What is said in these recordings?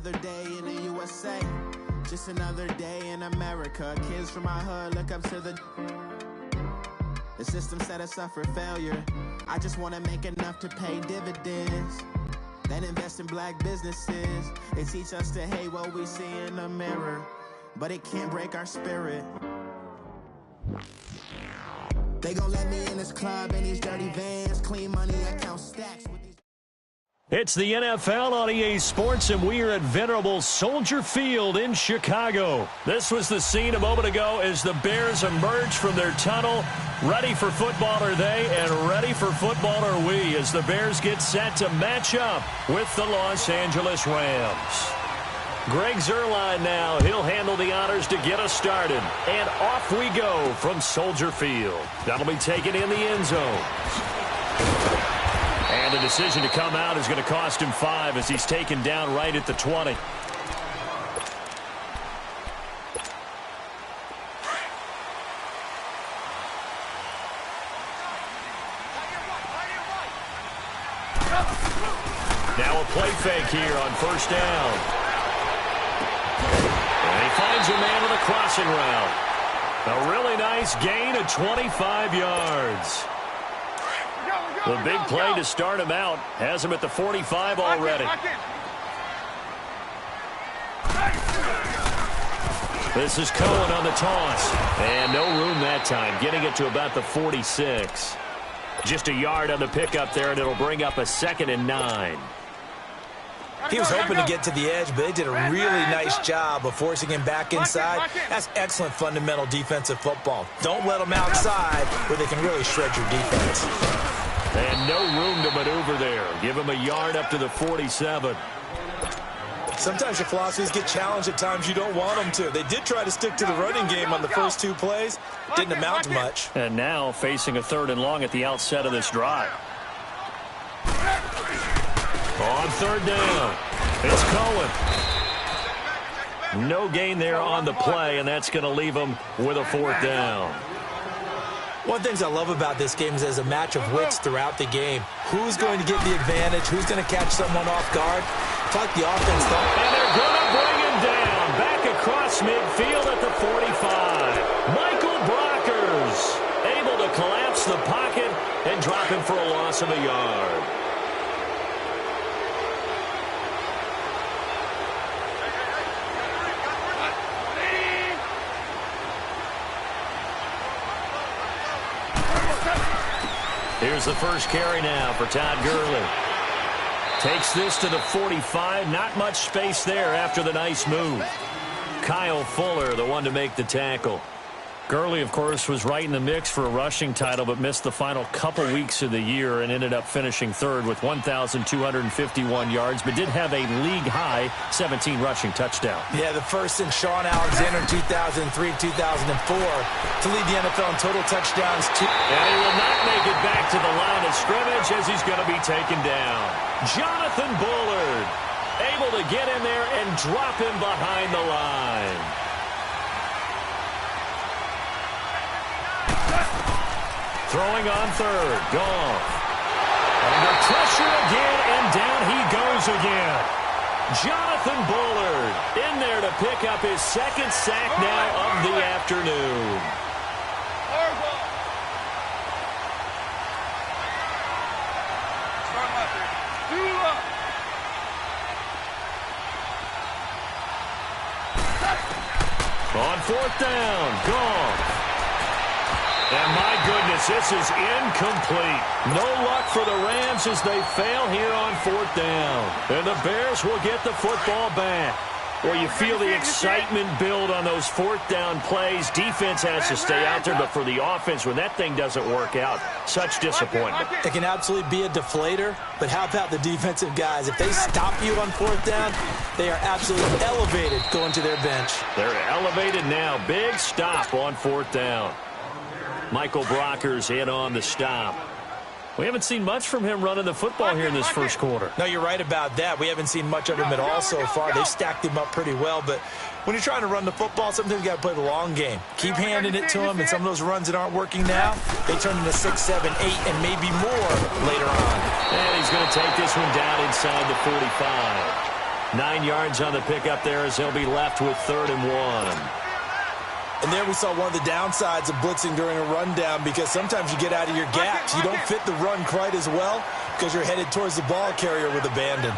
another day in the USA. Just another day in America. Kids from my hood look up to the system set us up for failure. I just want to make enough to pay dividends. Then invest in black businesses. They teach us to hate what we see in the mirror, but it can't break our spirit. They gon' let me in this club in these dirty vans. Clean money, I count stacks with these. It's the NFL on EA Sports, and we are at venerable Soldier Field in Chicago. This was the scene a moment ago as the Bears emerged from their tunnel. Ready for football are they, and ready for football are we, as the Bears get set to match up with the Los Angeles Rams. Greg Zuerlein now. He'll handle the honors to get us started. And off we go from Soldier Field. That'll be taken in the end zone. And the decision to come out is going to cost him 5 as he's taken down right at the 20. Now a play fake here on first down. And he finds a man with a crossing route. A really nice gain of 25 yards. The big play to start him out has him at the 45 already. This is Cohen on the toss. And no room that time, getting it to about the 46. Just a yard on the pickup there, and it'll bring up a 2nd and 9. He was hoping to get to the edge, but they did a really nice job of forcing him back inside. That's excellent fundamental defensive football. Don't let them outside where they can really shred your defense. And no room to maneuver there. Give him a yard up to the 47. Sometimes your philosophies get challenged at times you don't want them to. They did try to stick to the running game on the first 2 plays. Didn't amount to much. And now facing a 3rd and long at the outset of this drive. On 3rd down, it's Cohen. No gain there on the play, and that's going to leave him with a 4th down. One of the things I love about this game is there's a match of wits throughout the game. Who's going to get the advantage? Who's going to catch someone off guard? It's like the offense thought. And they're going to bring him down. Back across midfield at the 45. Michael Brockers able to collapse the pocket and drop him for a loss of a yard. Here's the first carry now for Todd Gurley. Takes this to the 45. Not much space there after the nice move. Kyle Fuller, the one to make the tackle. Gurley, of course, was right in the mix for a rushing title, but missed the final couple weeks of the year and ended up finishing 3rd with 1,251 yards, but did have a league-high 17 rushing touchdowns. Yeah, the first in Sean Alexander in 2003-2004 to lead the NFL in total touchdowns. And he will not make it back to the line of scrimmage as he's going to be taken down. Jonathan Bullard able to get in there and drop him behind the line. Throwing on 3rd. Goff. Under pressure again, and down he goes again. Jonathan Bullard in there to pick up his 2nd sack now of the afternoon. On 4th down, Goff. And my goodness, this is incomplete. No luck for the Rams as they fail here on 4th down. And the Bears will get the football back. Well, you feel the excitement build on those 4th down plays. Defense has to stay out there, but for the offense, when that thing doesn't work out, such disappointment. It can absolutely be a deflator, but how about the defensive guys? If they stop you on 4th down, they are absolutely elevated going to their bench. They're elevated now. Big stop on 4th down. Michael Brockers in on the stop. We haven't seen much from him running the football here in this first quarter. No, you're right about that. We haven't seen much of him at all so far. They've stacked him up pretty well, but when you're trying to run the football, sometimes you got to play the long game. Keep handing it to him, and some of those runs that aren't working now, they turn into 6, 7, 8, and maybe more later on. And he's going to take this one down inside the 45. 9 yards on the pickup there as they'll be left with 3rd and 1. And there we saw one of the downsides of blitzing during a rundown, because sometimes you get out of your gaps. You don't fit the run quite as well because you're headed towards the ball carrier with abandon.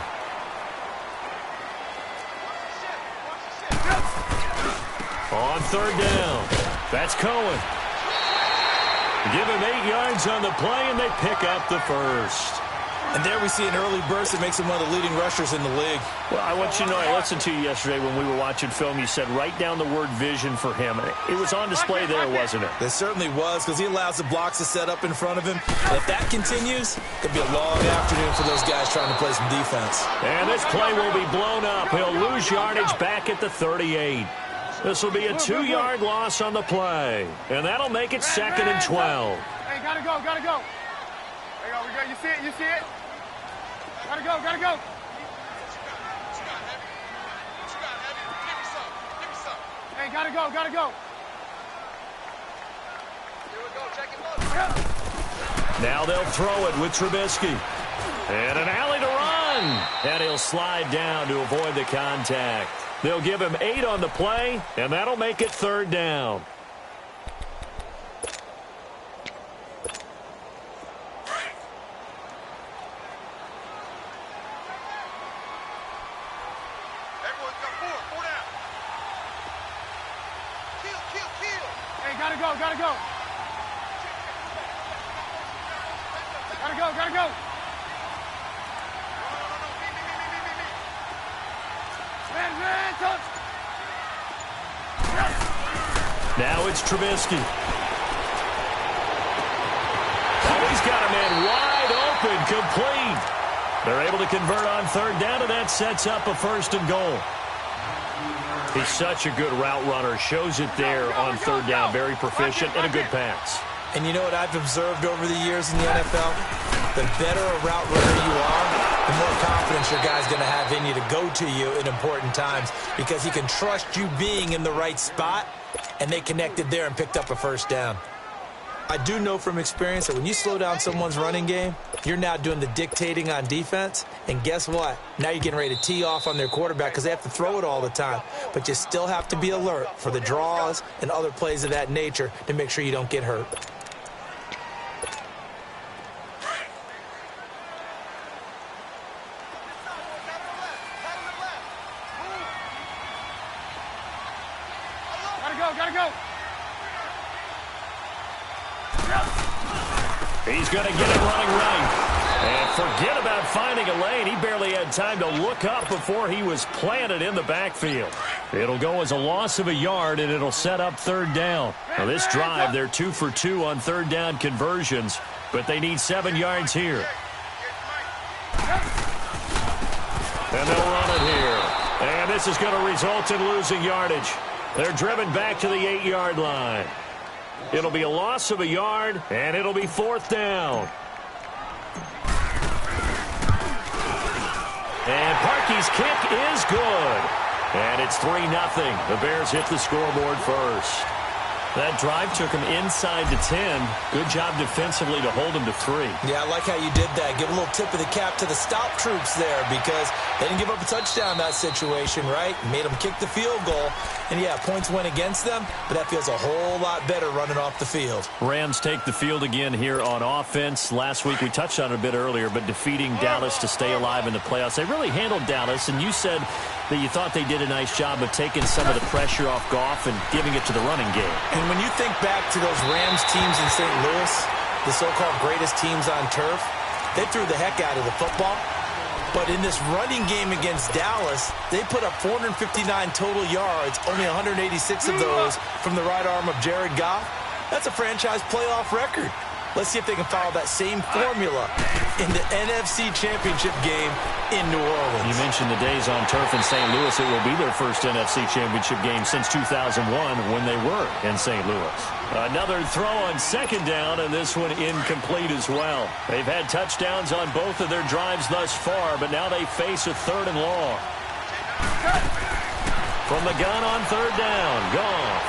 On 3rd down, that's Cohen. Give him 8 yards on the play, and they pick up the first. And there we see an early burst that makes him one of the leading rushers in the league. Well, I want you to know, I listened to you yesterday when we were watching film. You said write down the word vision for him. It was on display there, wasn't it? It certainly was, because he allows the blocks to set up in front of him. And if that continues, it could be a long afternoon for those guys trying to play some defense. And this play will be blown up. He'll lose yardage back at the 38. This will be a 2-yard loss on the play. And that'll make it 2nd and 12. Hey, gotta go. There you go, we go. You see it? Gotta go. Hey, gotta go. Here we go, check it. Now they'll throw it with Trubisky. And an alley to run. And he'll slide down to avoid the contact. They'll give him 8 on the play, and that'll make it 3rd down. Gotta go. Now it's Trubisky. Oh, he's got a man wide open, complete. They're able to convert on 3rd down, and that sets up a 1st and goal. He's such a good route runner. Shows it there on 3rd down. Very proficient and a good pass. And you know what I've observed over the years in the NFL? The better a route runner you are, the more confidence your guy's going to have in you to go to you in important times, because he can trust you being in the right spot, and they connected there and picked up a 1st down. I do know from experience that when you slow down someone's running game, you're now doing the dictating on defense, and guess what? Now you're getting ready to tee off on their quarterback because they have to throw it all the time. But you still have to be alert for the draws and other plays of that nature to make sure you don't get hurt. Gotta go. He's going to get it running right. And forget about finding a lane. He barely had time to look up before he was planted in the backfield. It'll go as a loss of a yard, and it'll set up 3rd down. Now, this drive, they're 2 for 2 on 3rd down conversions, but they need 7 yards here. And they'll run it here. And this is going to result in losing yardage. They're driven back to the 8-yard line. It'll be a loss of a yard, and it'll be 4th down. And Parkey's kick is good. And it's 3-0. The Bears hit the scoreboard first. That drive took him inside the 10. Good job defensively to hold him to 3. Yeah, I like how you did that. Give a little tip of the cap to the stop troops there, because they didn't give up a touchdown in that situation, right? Made them kick the field goal. And, yeah, points went against them, but that feels a whole lot better running off the field. Rams take the field again here on offense. Last week we touched on it a bit earlier, but defeating Dallas to stay alive in the playoffs. They really handled Dallas, and you said that you thought they did a nice job of taking some of the pressure off Goff and giving it to the running game. And when you think back to those Rams teams in St. Louis, the so-called greatest teams on turf, they threw the heck out of the football. But in this running game against Dallas, they put up 459 total yards, only 186 of those from the right arm of Jared Goff. That's a franchise playoff record. Let's see if they can follow that same formula in the NFC Championship game in New Orleans. You mentioned the days on turf in St. Louis. It will be their first NFC Championship game since 2001 when they were in St. Louis. Another throw on 2nd down, and this one incomplete as well. They've had touchdowns on both of their drives thus far, but now they face a 3rd and long. From the gun on 3rd down, Goff.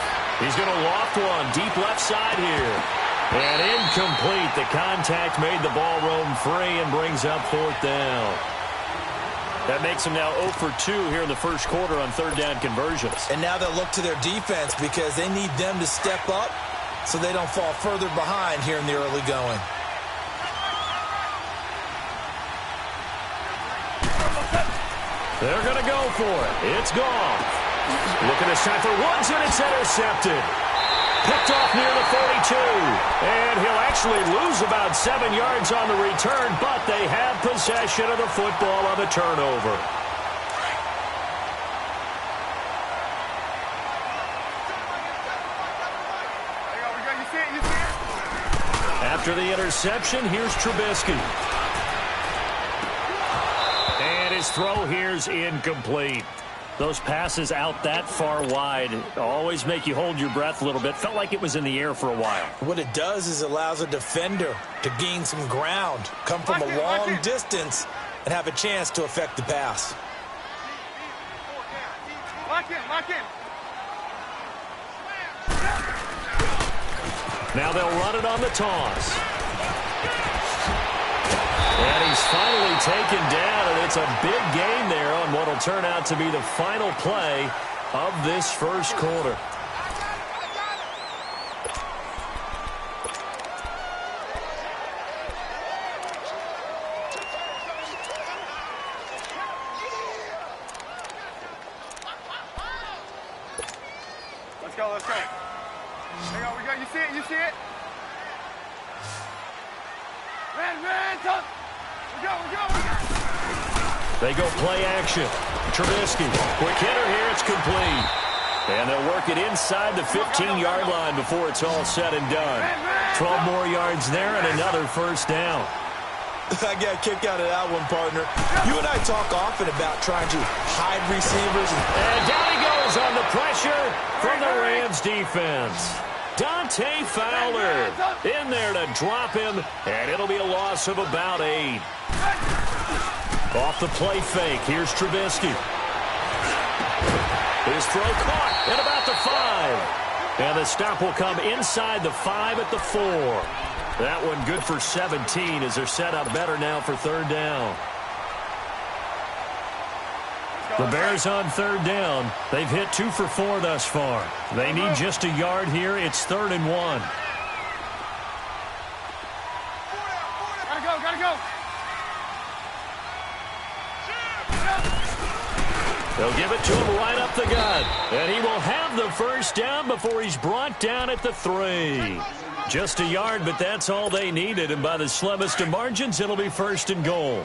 He's going to loft one deep left side here. And incomplete. The contact made the ball roam free and brings up 4th down. That makes them now 0 for 2 here in the first quarter on third down conversions. And now they'll look to their defense because they need them to step up so they don't fall further behind here in the early going. They're going to go for it. It's gone. Looking this time for Woods, and it's intercepted. Picked off near the 42. And he'll actually lose about 7 yards on the return, but they have possession of the football on the turnover. After the interception, here's Trubisky. And his throw here's incomplete. Those passes out that far wide always make you hold your breath a little bit. Felt like it was in the air for a while. What it does is allows a defender to gain some ground, come from a long distance, and have a chance to affect the pass. Lock in, lock in. Now they'll run it on the toss. And he's finally taken down, and it's a big gain there on what will turn out to be the final play of this first quarter. Let's go, let's go. Hang on, we got, you see it, you see it? Man, top. We go. They go play action. Trubisky, quick hitter here, it's complete. And they'll work it inside the 15-yard line before it's all said and done. 12 more yards there and another first down. I got a kick out of that one, partner. You and I talk often about trying to hide receivers. And down he goes on the pressure from the Rams defense. Dante Fowler in there to drop him, and it'll be a loss of about 8. Off the play fake, here's Trubisky. His throw caught at about the 5. And the stop will come inside the 5 at the 4. That one good for 17 as they're set up better now for third down. The Bears on third down. They've hit 2 for 4 thus far. They need just a yard here. It's 3rd and 1. Gotta go. They'll give it to him right up the gut. And he will have the first down before he's brought down at the 3. Just a yard, but that's all they needed. And by the slimmest of margins, it'll be 1st and goal.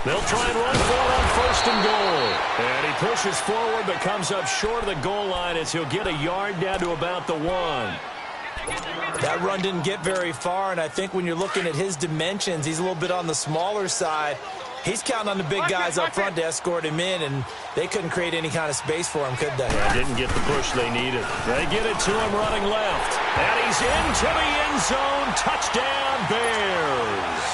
They'll try and run for it on 1st and goal. And he pushes forward but comes up short of the goal line as he'll get a yard down to about the 1. That run didn't get very far, and I think when you're looking at his dimensions, he's a little bit on the smaller side. He's counting on the big guys up front to escort him in, and they couldn't create any kind of space for him, could they? They didn't get the push they needed. They get it to him running left. And he's into the end zone. Touchdown, Bears.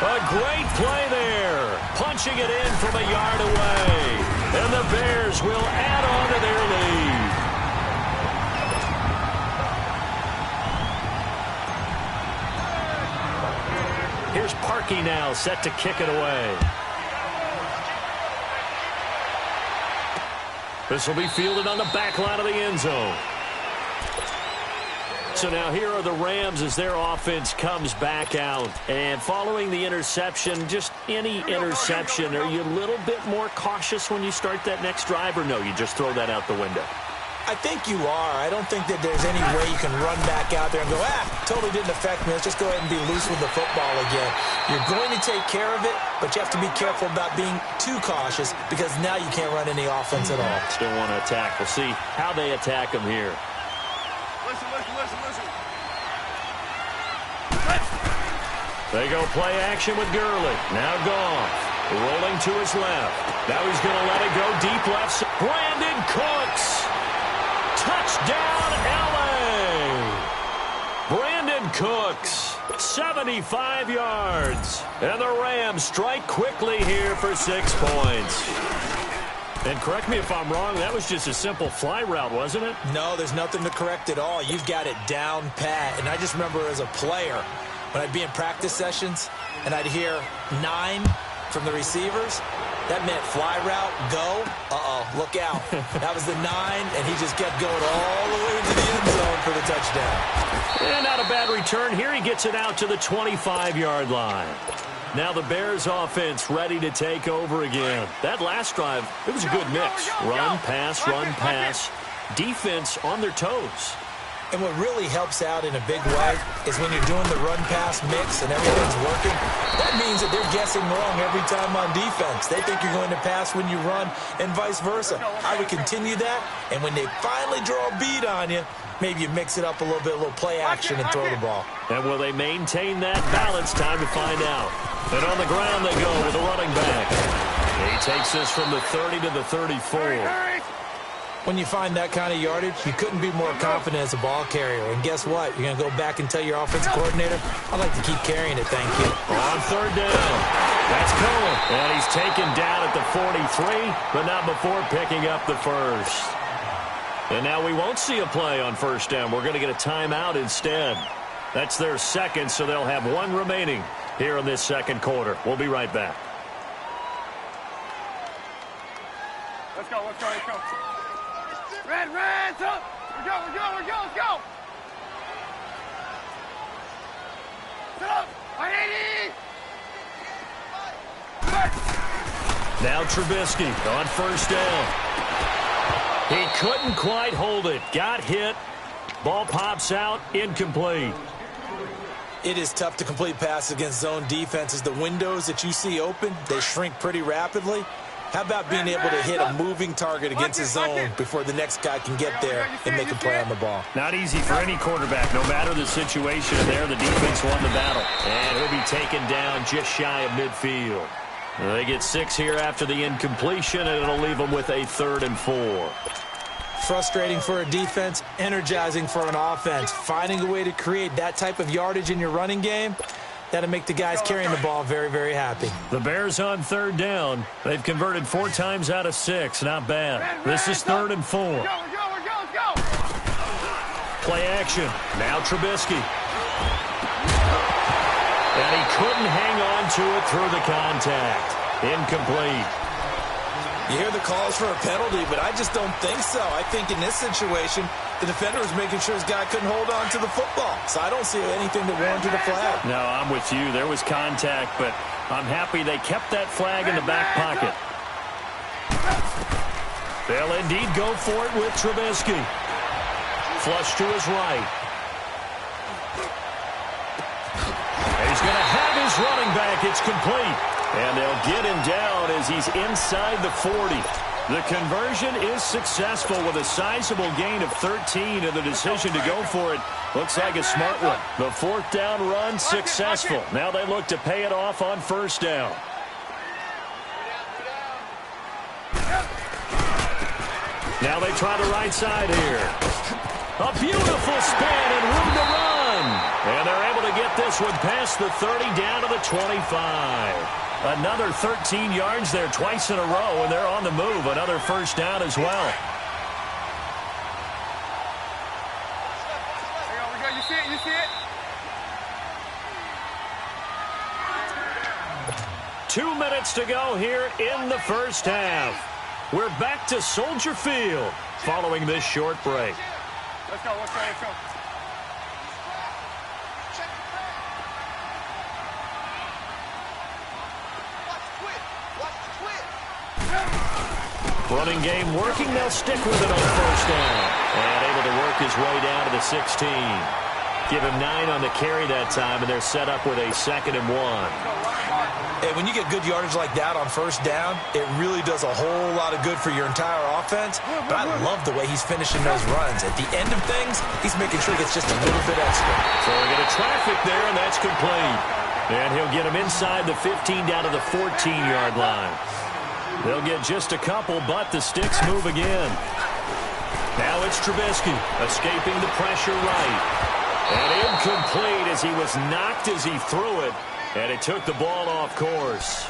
A great play there. Punching it in from a yard away. And the Bears will add on to their lead. Here's Parkey now, set to kick it away. This will be fielded on the back line of the end zone. So now here are the Rams as their offense comes back out. And following the interception, just any interception, are you a little bit more cautious when you start that next drive, or no, you just throw that out the window? I think you are. I don't think that there's any way you can run back out there and go, totally didn't affect me. Let's just go ahead and be loose with the football again. You're going to take care of it, but you have to be careful about being too cautious because now you can't run any offense at all. Still want to attack. We'll see how they attack them here. Listen. They go play action with Gurley. Now Goff rolling to his left. Now he's going to let it go deep left. Brandon Cooks. Touchdown, L.A. Brandon Cooks, 75 yards. And the Rams strike quickly here for 6 points. And correct me if I'm wrong, that was just a simple fly route, wasn't it? No, there's nothing to correct at all. You've got it down pat. And I just remember as a player, when I'd be in practice sessions and I'd hear 9 from the receivers, that meant fly route, go, look out. That was the 9, and he just kept going all the way to the end zone for the touchdown. And not a bad return here. He gets it out to the 25-yard line. Now the Bears offense ready to take over again. That last drive, it was a good mix. Run, pass. Defense on their toes. And what really helps out in a big way is when you're doing the run-pass mix and everything's working, that means that they're guessing wrong every time on defense. They think you're going to pass when you run and vice versa. I would continue that, and when they finally draw a beat on you, maybe you mix it up a little play action and throw the ball. And will they maintain that balance? Time to find out. And on the ground they go with a running back. He takes this from the 30 to the 34. When you find that kind of yardage, you couldn't be more confident as a ball carrier. And guess what? You're going to go back and tell your offensive coordinator, I'd like to keep carrying it, thank you. On third down. That's Cohen. And he's taken down at the 43, but not before picking up the first. And now we won't see a play on first down. We're going to get a timeout instead. That's their second, so they'll have one remaining here in this second quarter. We'll be right back. Let's go. Red, up! We go, let's go! Sit up! 180! Now Trubisky on first down. He couldn't quite hold it. Got hit. Ball pops out. Incomplete. It is tough to complete passes against zone defenses. The windows that you see open, they shrink pretty rapidly. How about being able to hit a moving target against his zone before the next guy can get there and make a play on the ball? Not easy for any quarterback. No matter the situation there, the defense won the battle. And he'll be taken down just shy of midfield. They get 6 here after the incompletion, and it'll leave them with a 3rd and 4. Frustrating for a defense, energizing for an offense. Finding a way to create that type of yardage in your running game, that'll make the guys carrying the ball very, very happy. The Bears on third down. They've converted 4 times out of 6. Not bad. This is 3rd and 4. Let's go. Play action. Now Trubisky. And he couldn't hang on to it through the contact. Incomplete. You hear the calls for a penalty, but I just don't think so. I think in this situation, the defender was making sure his guy couldn't hold on to the football. So I don't see anything that warranted a flag. No, I'm with you. There was contact, but I'm happy they kept that flag in the back pocket. They'll indeed go for it with Trubisky. Flush to his right. And he's going to have his running back. It's complete. And they'll get him down as he's inside the 40. The conversion is successful with a sizable gain of 13, and the decision to go for it looks like a smart one. The 4th down run successful. Now they look to pay it off on first down. Now they try the right side here. A beautiful spin and room to run. And they're able to get this one past the 30 down to the 25. Another 13 yards there twice in a row, and they're on the move. Another first down as well. We go. You see it? 2 minutes to go here in the first half. We're back to Soldier Field following this short break. Let's go. Running game working. They'll stick with it on first down. And able to work his way down to the 16. Give him 9 on the carry that time, and they're set up with a 2nd and 1. Hey, when you get good yardage like that on first down, it really does a whole lot of good for your entire offense. But I love the way he's finishing those runs. At the end of things, he's making sure he gets just a little bit extra. So we get a traffic there, and that's complete. And he'll get him inside the 15 down to the 14-yard line. They'll get just a couple, but the sticks move again. Now it's Trubisky escaping the pressure right. And incomplete as he was knocked as he threw it. And it took the ball off course.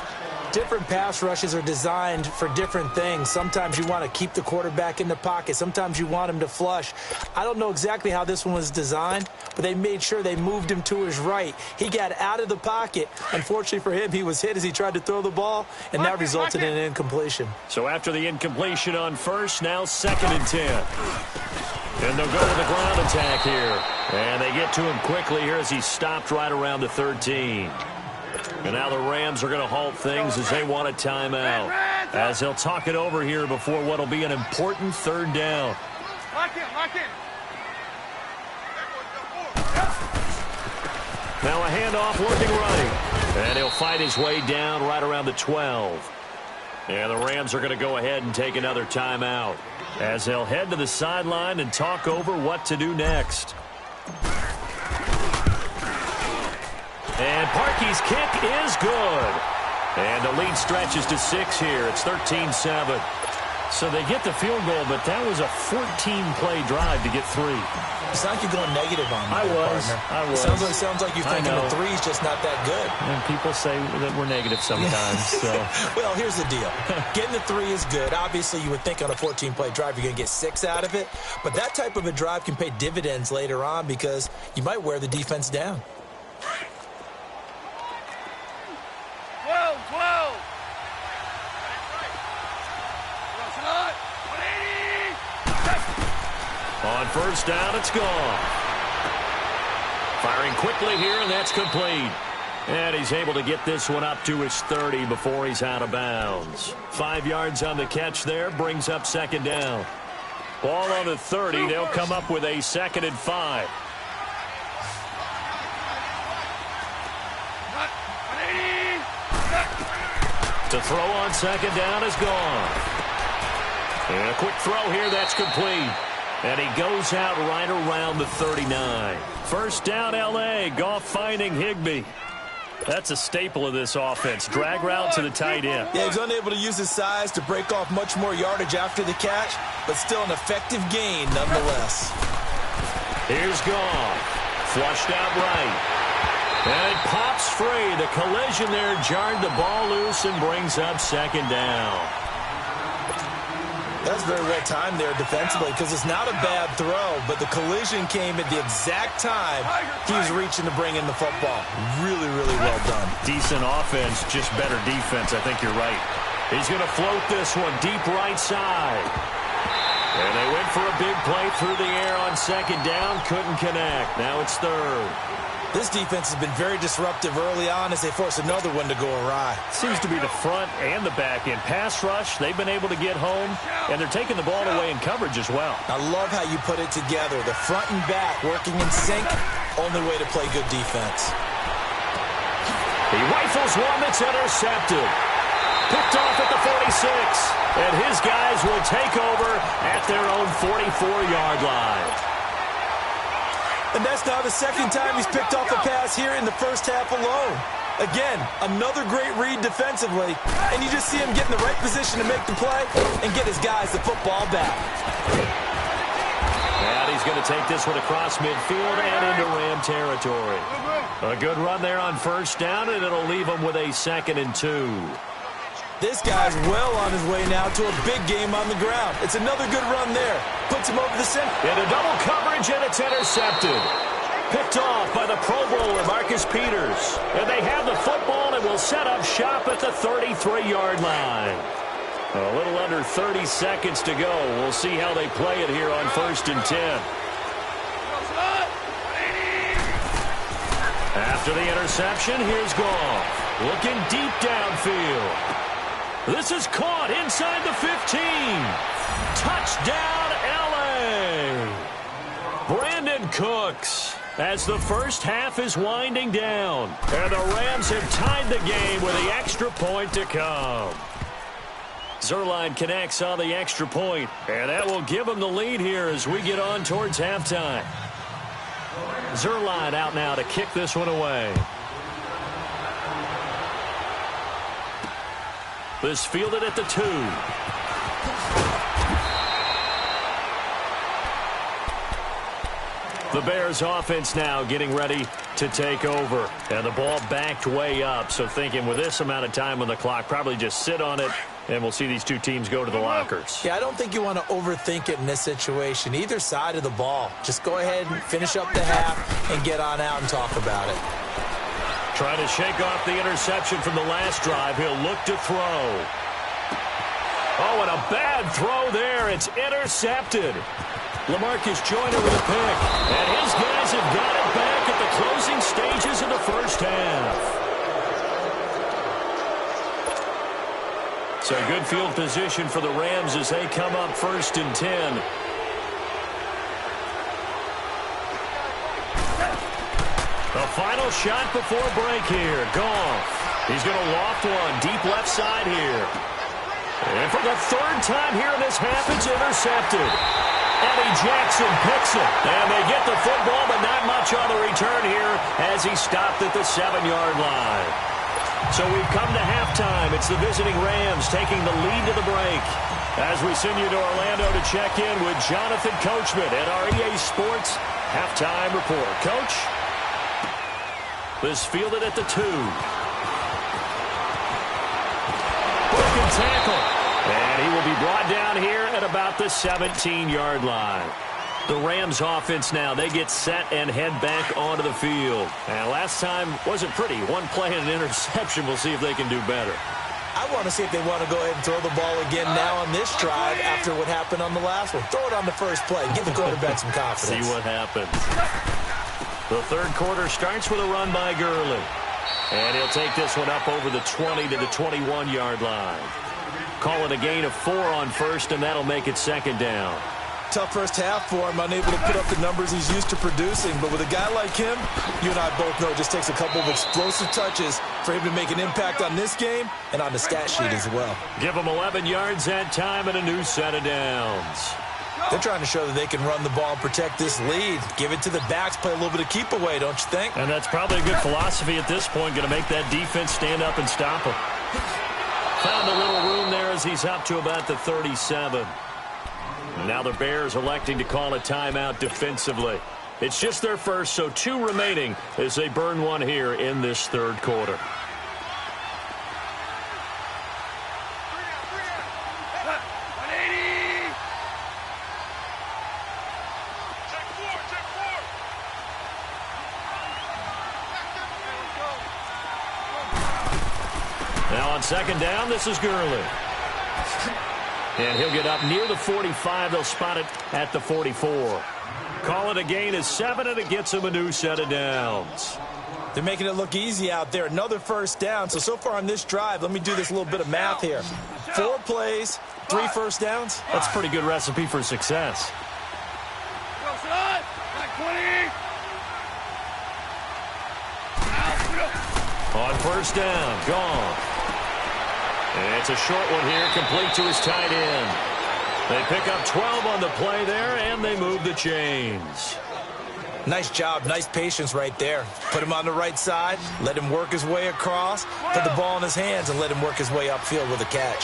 different pass rushes are designed for different things. Sometimes you want to keep the quarterback in the pocket. Sometimes you want him to flush. I don't know exactly how this one was designed, but they made sure they moved him to his right. He got out of the pocket. Unfortunately for him, he was hit as he tried to throw the ball, and that resulted in an incompletion. So after the incompletion on first, now 2nd and 10. And they'll go with the ground attack here. And they get to him quickly here as he stopped right around the 13. And now the Rams are going to halt things as they want a timeout, as they'll talk it over here before what will be an important 3rd down. Lock in. Now a handoff working right. And he'll fight his way down right around the 12. And the Rams are going to go ahead and take another timeout, as they'll head to the sideline and talk over what to do next. And Parkey's kick is good. And the lead stretches to 6 here. It's 13-7. So they get the field goal, but that was a 14-play drive to get 3. It's like you're going negative on me. I was. Sounds like you're thinking the 3's just not that good. And people say that we're negative sometimes. So. Well, here's the deal. Getting the 3 is good. Obviously, you would think on a 14-play drive you're going to get 6 out of it. But that type of a drive can pay dividends later on because you might wear the defense down. 12. On first down, it's gone. Firing quickly here, and that's complete. And he's able to get this one up to his 30 before he's out of bounds. 5 yards on the catch there, brings up 2nd down. Ball on the 30, they'll come up with a 2nd and 5. To throw on 2nd down is gone. And a quick throw here, that's complete. And he goes out right around the 39. First down, L.A. Goff finding Higbee. That's a staple of this offense. Drag route to the tight end. Yeah, he's unable to use his size to break off much more yardage after the catch, but still an effective gain nonetheless. Here's Goff. Flushed out right. And it pops free. The collision there jarred the ball loose and brings up 2nd down. That's very well timed there defensively because it's not a bad throw, but the collision came at the exact time he was reaching to bring in the football. Really, really well done. Decent offense, just better defense. I think you're right. He's going to float this one deep right side. And they went for a big play through the air on 2nd down. Couldn't connect. Now it's 3rd. This defense has been very disruptive early on as they force another one to go awry. Seems to be the front and the back end. Pass rush, they've been able to get home, and they're taking the ball away in coverage as well. I love how you put it together. The front and back working in sync, only way to play good defense. He rifles one that's intercepted. Picked off at the 46, and his guys will take over at their own 44-yard line. And that's now the 2nd time he's picked off a pass here in the first half alone. Again, another great read defensively, and you just see him get in the right position to make the play and get his guys the football back. And he's going to take this one across midfield and into Ram territory. A good run there on first down, and it'll leave him with a 2nd and 2. This guy's well on his way now to a big game on the ground. It's another good run there. Puts him over the center. Into double coverage, and it's intercepted. Picked off by the Pro Bowler, Marcus Peters. And they have the football and will set up shop at the 33-yard line. A little under 30 seconds to go. We'll see how they play it here on 1st and 10. After the interception, here's Goff. Looking deep downfield. This is caught inside the 15. Touchdown, L.A. Brandon Cooks as the first half is winding down. And the Rams have tied the game with the extra point to come. Zuerlein connects on the extra point, and that will give them the lead here as we get on towards halftime. Zuerlein out now to kick this one away. This fielded at the 2. The Bears offense now getting ready to take over. And the ball backed way up. So thinking with this amount of time on the clock, probably just sit on it, and we'll see these two teams go to the lockers. Yeah, I don't think you want to overthink it in this situation. Either side of the ball. Just go ahead and finish up the half and get on out and talk about it. Trying to shake off the interception from the last drive. He'll look to throw. Oh, and a bad throw there. It's intercepted. LaMarcus Joyner with a pick. And his guys have got it back at the closing stages of the first half. So good field position for the Rams as they come up 1st and 10. The final shot before break here. Goff. He's going to loft one. Deep left side here. And for the 3rd time here in this half, it's intercepted. Eddie Jackson picks it. And they get the football, but not much on the return here as he stopped at the 7-yard line. So we've come to halftime. It's the visiting Rams taking the lead to the break. As we send you to Orlando to check in with Jonathan Coachman at our EA Sports Halftime Report. Coach? This fielded at the 2. Broken tackle. And he will be brought down here at about the 17-yard line. The Rams offense now, they get set and head back onto the field. And last time wasn't pretty. One play and an interception. We'll see if they can do better. I want to see if they want to go ahead and throw the ball again now on this drive after what happened on the last one. Throw it on the first play. Give the quarterback some confidence. See what happens. The 3rd quarter starts with a run by Gurley. And he'll take this one up over the 20 to the 21-yard line. Call it a gain of 4 on 1st, and that'll make it 2nd down. Tough first half for him, unable to put up the numbers he's used to producing. But with a guy like him, you and I both know it just takes a couple of explosive touches for him to make an impact on this game and on the stat sheet as well. Give him 11 yards that time and a new set of downs. They're trying to show that they can run the ball and protect this lead. Give it to the backs, play a little bit of keep away, don't you think? And that's probably a good philosophy at this point, going to make that defense stand up and stop him. Found a little room there as he's up to about the 37. Now the Bears electing to call a timeout defensively. It's just their first, so 2 remaining as they burn one here in this 3rd quarter. Now on 2nd down, this is Gurley. And he'll get up near the 45. They'll spot it at the 44. Call it a gain of 7, and it gets him a new set of downs. They're making it look easy out there. Another 1st down. So far on this drive, let me do this little bit of math here. 4 plays, 3 1st downs. That's a pretty good recipe for success. On 1st down, gone. And it's a short one here, complete to his tight end. They pick up 12 on the play there, and they move the chains. Nice job, nice patience right there. Put him on the right side, let him work his way across, put the ball in his hands, and let him work his way upfield with a catch.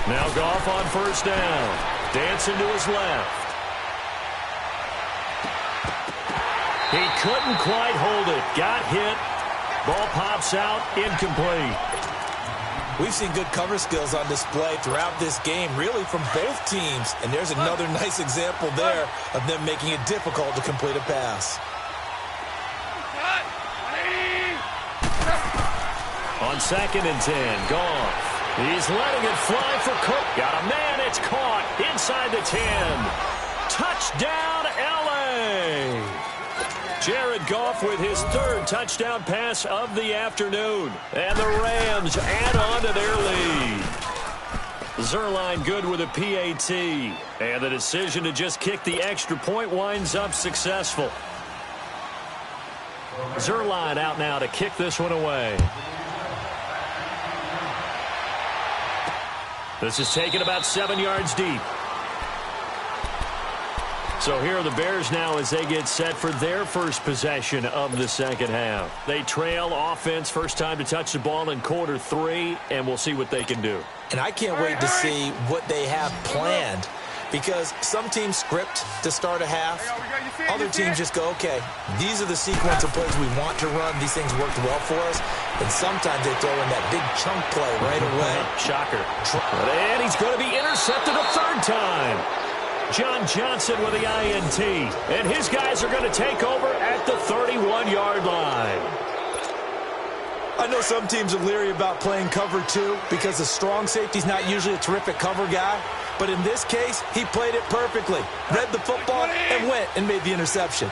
Now Goff on 1st down. Dancing to his left. He couldn't quite hold it. Got hit. Ball pops out. Incomplete. We've seen good cover skills on display throughout this game, really from both teams. And there's another nice example there of them making it difficult to complete a pass. On 2nd and 10, Goff. He's letting it fly for Cook. Got a man. It's caught inside the 10. Touchdown, L.A. Jared Goff with his 3rd touchdown pass of the afternoon. And the Rams add on to their lead. Zerline good with a PAT. And the decision to just kick the extra point winds up successful. Zerline out now to kick this one away. This is taken about 7 yards deep. So here are the Bears now as they get set for their first possession of the 2nd half. They trail offense, first time to touch the ball in quarter 3, and we'll see what they can do. And I can't wait to see what they have planned because some teams script to start a half. Other teams just go, okay, these are the sequence of plays we want to run. These things worked well for us. And sometimes they throw in that big chunk play right away. Shocker. And he's going to be intercepted a third time. John Johnson with the INT. And his guys are going to take over at the 31-yard line. I know some teams are leery about playing cover 2 because the strong safety's not usually a terrific cover guy. But in this case, he played it perfectly. Read the football and went and made the interception.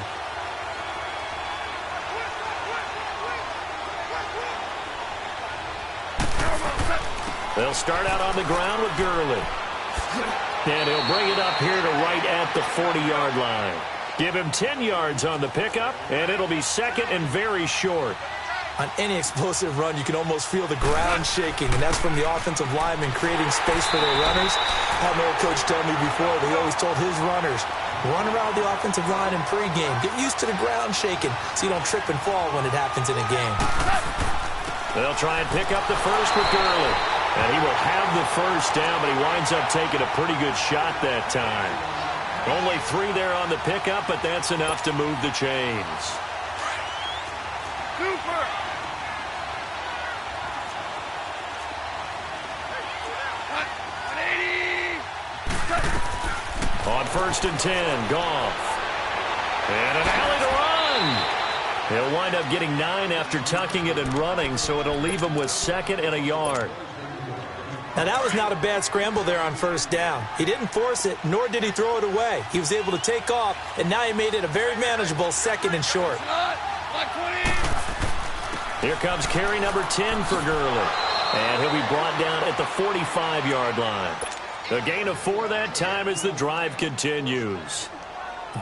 They'll start out on the ground with Gurley. And he'll bring it up here to right at the 40-yard line. Give him 10 yards on the pickup, and it'll be second and very short. On any explosive run, you can almost feel the ground shaking, and that's from the offensive linemen creating space for their runners. I had an old coach tell me before that he always told his runners, run around the offensive line in pregame. Get used to the ground shaking so you don't trip and fall when it happens in a game. They'll try and pick up the first with Gurley. And he will have the first down, but he winds up taking a pretty good shot that time. Only 3 there on the pickup, but that's enough to move the chains. Super! On 1st and 10, Goff. And an alley to run. He'll wind up getting 9 after tucking it and running, so it'll leave him with 2nd and a yard. Now, that was not a bad scramble there on 1st down. He didn't force it, nor did he throw it away. He was able to take off, and now he made it a very manageable 2nd and short. Here comes carry number 10 for Gurley. And he'll be brought down at the 45-yard line. The gain of 4 that time as the drive continues.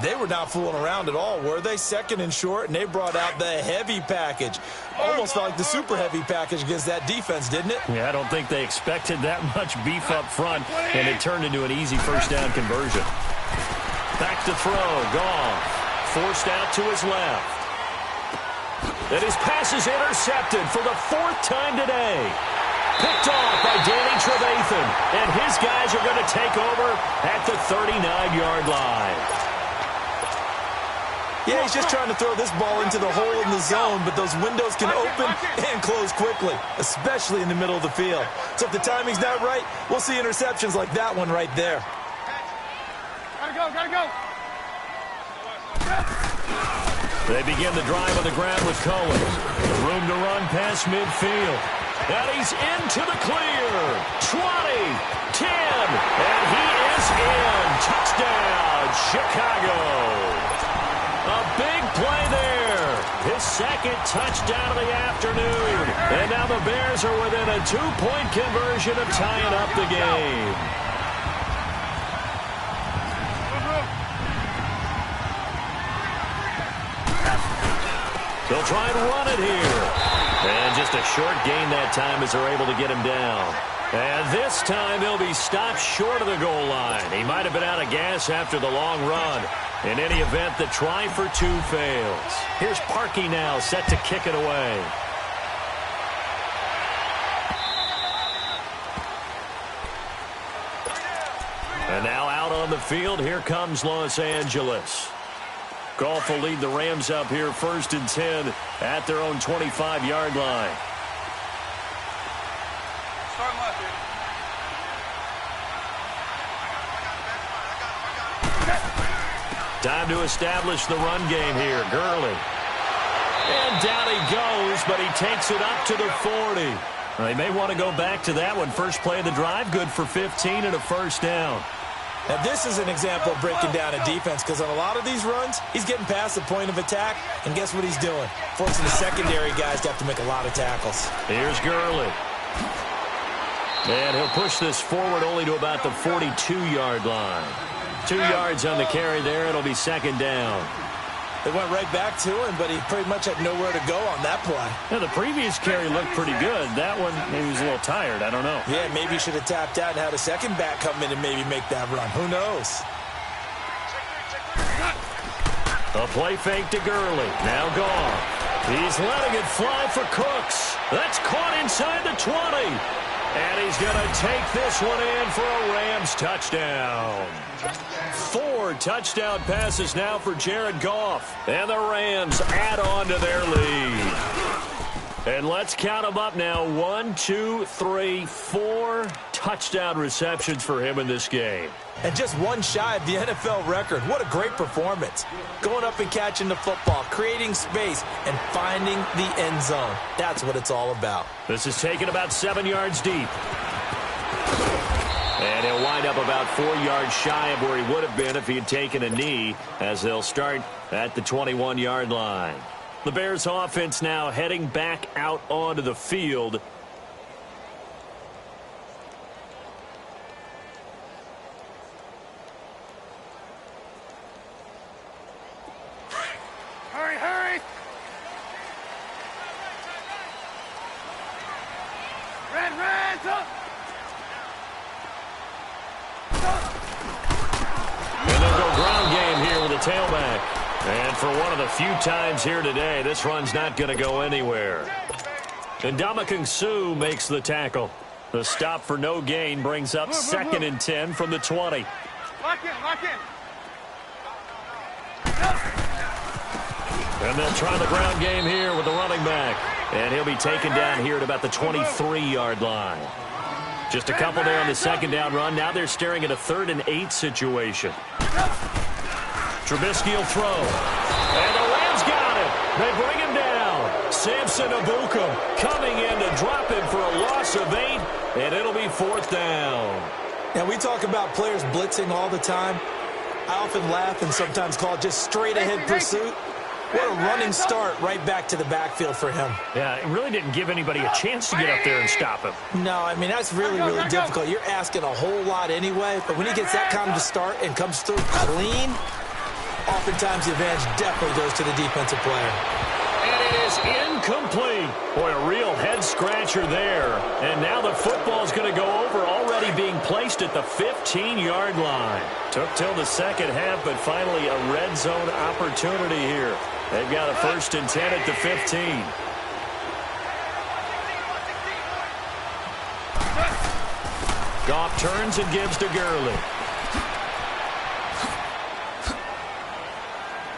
They were not fooling around at all, were they? 2nd and short, and they brought out the heavy package. Almost felt like the super heavy package against that defense, didn't it? Yeah, I don't think they expected that much beef up front, and it turned into an easy first down conversion. Back to throw, Goff. Forced out to his left. And his pass is intercepted for the 4th time today. Picked off by Danny Trevathan, and his guys are going to take over at the 39-yard line. Yeah, he's just trying to throw this ball into the hole in the zone, but those windows can open and close quickly, especially in the middle of the field. So if the timing's not right, we'll see interceptions like that one right there. Gotta go. They begin the drive on the ground with Cohen. Room to run past midfield. And he's into the clear. 20, 10, and he is in. Touchdown, Chicago. A big play there. His 2nd touchdown of the afternoon. And now the Bears are within a 2-point conversion of tying up the game. They'll try and run it here. And just a short gain that time as they're able to get him down. And this time he'll be stopped short of the goal line. He might have been out of gas after the long run. In any event, the try for 2 fails. Here's Parkey now, set to kick it away. And now out on the field, here comes Los Angeles. Goff will lead the Rams up here 1st and 10 at their own 25-yard line. Start left, dude. Time to establish the run game here. Gurley. And down he goes, but he takes it up to the 40. Well, they may want to go back to that one. First play of the drive, good for 15 and a 1st down. Now, this is an example of breaking down a defense because on a lot of these runs, he's getting past the point of attack, and guess what he's doing? Forcing the secondary guys to have to make a lot of tackles. Here's Gurley. And he'll push this forward only to about the 42-yard line. 2 yards on the carry there. It'll be 2nd down. They went right back to him, but he pretty much had nowhere to go on that play. Yeah, the previous carry looked pretty good. That one, he was a little tired. I don't know. Yeah, maybe he should have tapped out and had a second back come in and maybe make that run. Who knows? A play fake to Gurley. Now Goff. He's letting it fly for Cooks. That's caught inside the 20. And he's going to take this one in for a Rams touchdown. 4 touchdown passes now for Jared Goff. And the Rams add on to their lead. And let's count them up now. 1, 2, 3, 4 touchdown receptions for him in this game. And just one shy of the NFL record. What a great performance. Going up and catching the football, creating space, and finding the end zone. That's what it's all about. This is taken about 7 yards deep. And he'll wind up about 4 yards shy of where he would have been if he had taken a knee, as they'll start at the 21-yard line. The Bears offense now heading back out onto the field. Hurry, hurry! Red, up! And they'll go ground game here with a tailback. And for one of the few times here today, this run's not going to go anywhere. And Ndamukong Suh makes the tackle. The stop for no gain brings up 2nd and 10 from the 20. Lock in! And they'll try the ground game here with the running back. And he'll be taken down here at about the 23-yard line. Just a couple there on the 2nd down run. Now they're staring at a 3rd and 8 situation. Trubisky will throw. And the Rams got him. They bring him down. Samson Ebukam coming in to drop him for a loss of 8. And it'll be 4th down. Now, we talk about players blitzing all the time. I often laugh and sometimes call it just straight-ahead pursuit. What a running start right back to the backfield for him. Yeah, it really didn't give anybody a chance to get up there and stop him. No, I mean, that's really, really difficult. You're asking a whole lot anyway, but when he gets that kind of start and comes through clean, oftentimes the advantage definitely goes to the defensive player. And it is incomplete. Boy, a real head-scratcher there. And now the football's going to go over, already being placed at the 15-yard line. Took till the second half, but finally a red zone opportunity here. They've got a 1st and 10 at the 15. Goff turns and gives to Gurley.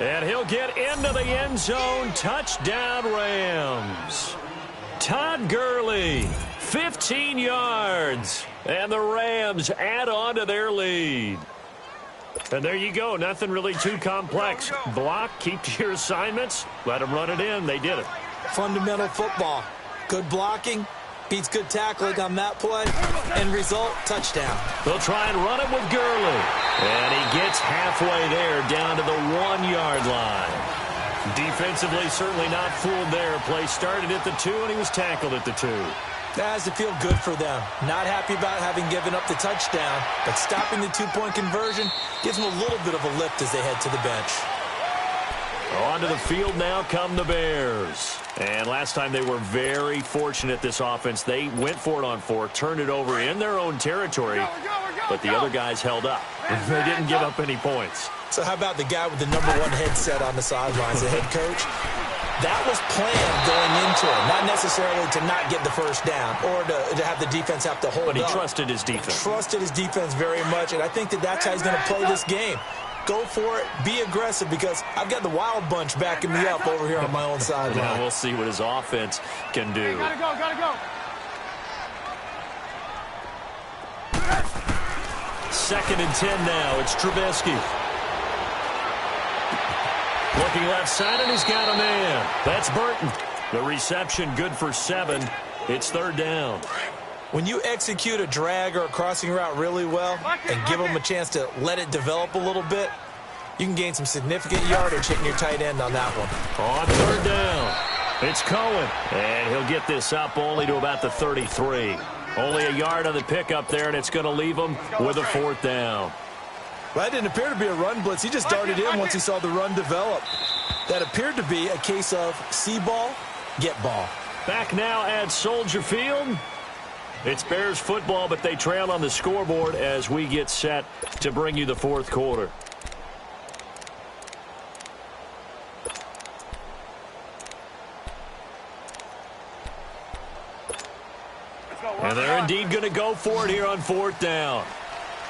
And he'll get into the end zone. Touchdown, Rams. Todd Gurley, 15 yards. And the Rams add on to their lead. And there you go. Nothing really too complex. Block, keep to your assignments, let them run it in. They did it. Fundamental football. Good blocking. Beats good tackling on that play. End result, touchdown. They'll try and run it with Gurley. And he gets halfway there, down to the 1-yard line. Defensively, certainly not fooled there. Play started at the 2, and he was tackled at the 2. That has to feel good for them. Not happy about having given up the touchdown, but stopping the 2-point conversion gives them a little bit of a lift as they head to the bench. Onto the field now come the Bears. And last time they were very fortunate, this offense. They went for it on 4, turned it over in their own territory, but the other guys held up. They didn't give up any points. So how about the guy with the #1 headset on the sidelines, the head coach? That was planned going into it, not necessarily to not get the first down or to have the defense have to hold up. But he trusted his defense. Trusted his defense very much, and I think that's how he's going to play this game. Go for it, be aggressive, because I've got the wild bunch backing me up over here on my own sideline. Now we'll see what his offense can do. Gotta go. 2nd and 10 now. It's Trubisky. Looking left side, and he's got a man. That's Burton. The reception good for 7. It's 3rd down. When you execute a drag or a crossing route really well and give them a chance to let it develop a little bit, you can gain some significant yardage hitting your tight end on that one. On 3rd down, it's Cohen. And he'll get this up only to about the 33. Only a yard on the pickup there, and it's going to leave him with a 4th down. Well, that didn't appear to be a run blitz. He just darted in once he saw the run develop. That appeared to be a case of see ball, get ball. Back now at Soldier Field. It's Bears football, but they trail on the scoreboard as we get set to bring you the 4th quarter. And they're in indeed going to go for it here on 4th down.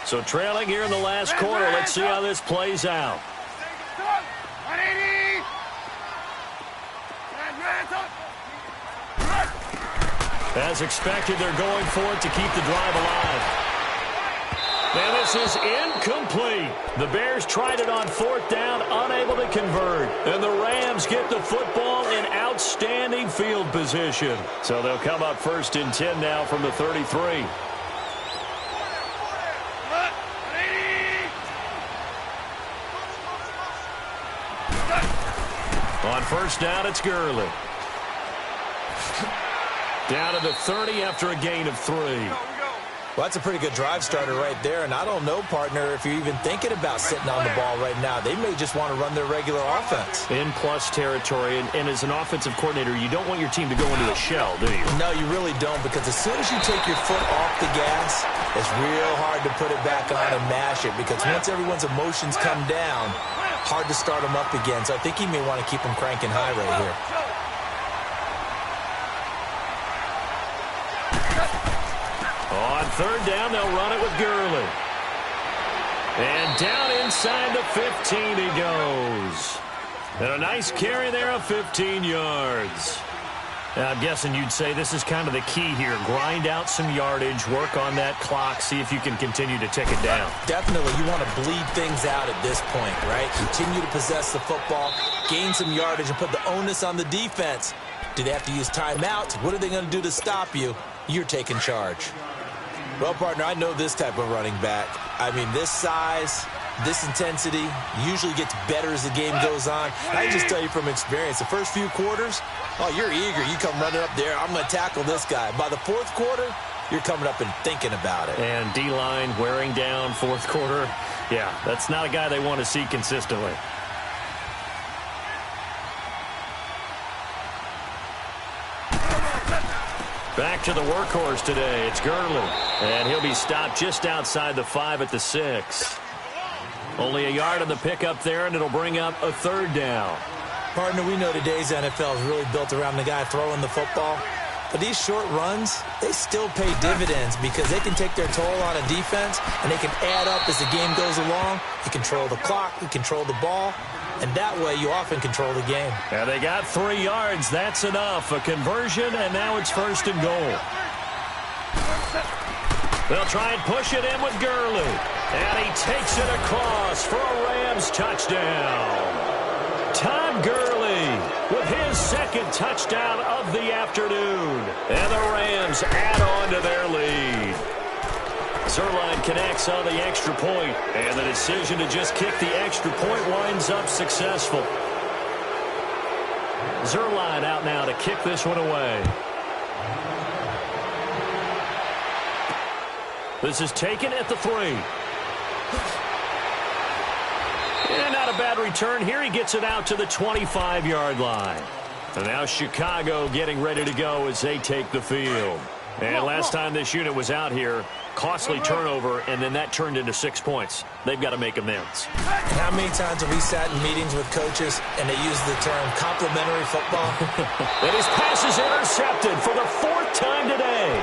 So trailing here in the last quarter. Let's see how this plays out. 180. As expected, they're going for it to keep the drive alive. And this is incomplete. The Bears tried it on 4th down, unable to convert. And the Rams get the football in outstanding field position. So they'll come up 1st and 10 now from the 33. On 1st down, it's Gurley. Down to the 30 after a gain of 3. Well, that's a pretty good drive starter right there, and I don't know, partner, if you're even thinking about sitting on the ball right now. They may just want to run their regular offense. In plus territory, and as an offensive coordinator, you don't want your team to go into a shell, do you? No, you really don't, because as soon as you take your foot off the gas, it's real hard to put it back on and mash it, because once everyone's emotions come down, hard to start them up again. So I think he may want to keep them cranking high right here. On 3rd down, they'll run it with Gurley. And down inside the 15 he goes. And a nice carry there of 15 yards. Now, I'm guessing you'd say this is kind of the key here. Grind out some yardage, work on that clock, see if you can continue to tick it down. Definitely. You want to bleed things out at this point, right? Continue to possess the football, gain some yardage, and put the onus on the defense. Do they have to use timeouts? What are they going to do to stop you? You're taking charge. Well, partner, I know this type of running back. I mean, this size, this intensity usually gets better as the game goes on. I can just tell you from experience, the first few quarters, oh, you're eager. You come running up there, I'm going to tackle this guy. By the 4th quarter, you're coming up and thinking about it. And D-line wearing down 4th quarter. Yeah, that's not a guy they want to see consistently. Back to the workhorse today. It's Gurley. And he'll be stopped just outside the 5 at the 6. Only a yard on the pickup there, and it'll bring up a 3rd down. Partner, we know today's NFL is really built around the guy throwing the football. But these short runs, they still pay dividends because they can take their toll on a defense, and they can add up as the game goes along. You control the clock, you control the ball, and that way you often control the game. And they got 3 yards. That's enough. A conversion, and now it's 1st and goal. They'll try and push it in with Gurley. And he takes it across for a Rams touchdown. Todd Gurley with his 2nd touchdown of the afternoon. And the Rams add on to their lead. Zerline connects on the extra point, and the decision to just kick the extra point winds up successful. Zerline out now to kick this one away. This is taken at the 3. And not a bad return here. He gets it out to the 25-yard line. And now Chicago getting ready to go as they take the field. And last time this unit was out here, costly turnover, and then that turned into 6 points. They've got to make amends. How many times have we sat in meetings with coaches and they use the term complimentary football? And his pass is intercepted for the 4th time today.